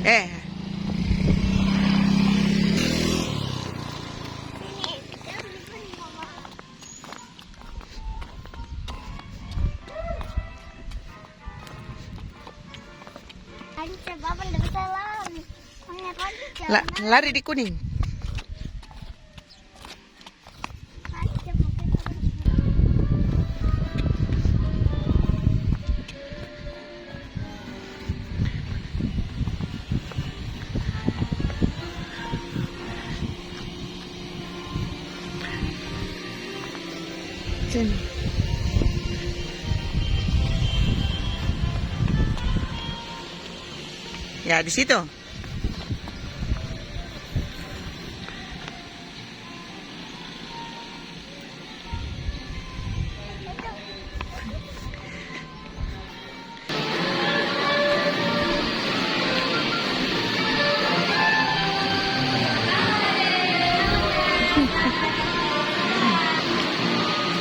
Eh, lari di kuning. Sini. Ya, di situ.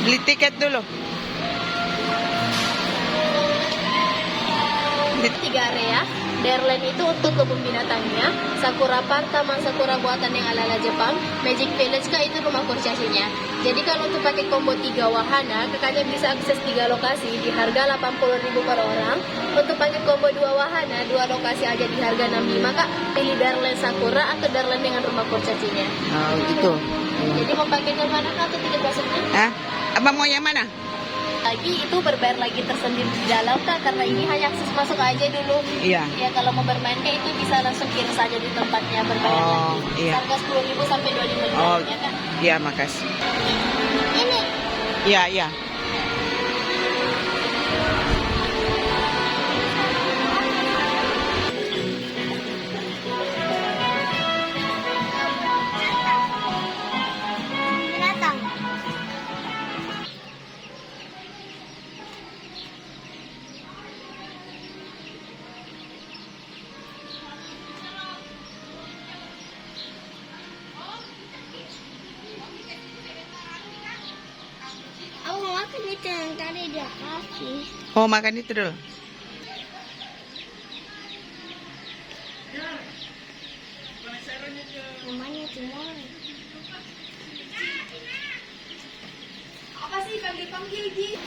Beli tiket dulu. Tiga area. Darland itu untuk kebun binatangnya, Sakura Park taman sakura buatan yang ala-ala Jepang, Magic Village kah itu rumah kurcacinya. Jadi kalau untuk pakai combo 3 wahana, kakaknya bisa akses 3 lokasi di harga 80.000 per orang. Untuk pakai combo 2 wahana, 2 lokasi aja di harga 65, kak. Pilih Darland Sakura atau Darland dengan rumah kurcacinya. Oh, gitu. Jadi mau pakai ke mana kak atau tiket masuknya? Hah? Abang mau yang mana? Lagi itu berbayar lagi tersendiri di dalam kak, karena ini hanya akses masuk aja dulu. Iya. Ya kalau mau bermain kayak itu bisa langsung kir saja di tempatnya berbayar Oh, lagi. iya. Harga 10.000 sampai 25.000 Oh, ya kan? iya, makasih. Ini Iya, iya. binatang. Aku mau makan itu yang tadi dia kasih. Oh, makan itu dulu. Namanya cuma. Apa sih panggil-panggil gitu?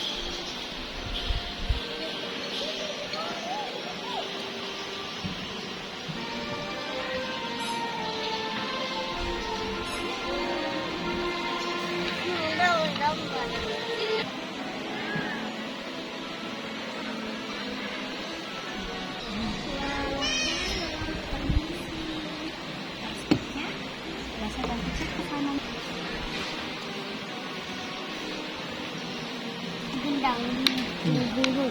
Gendang. Dulu.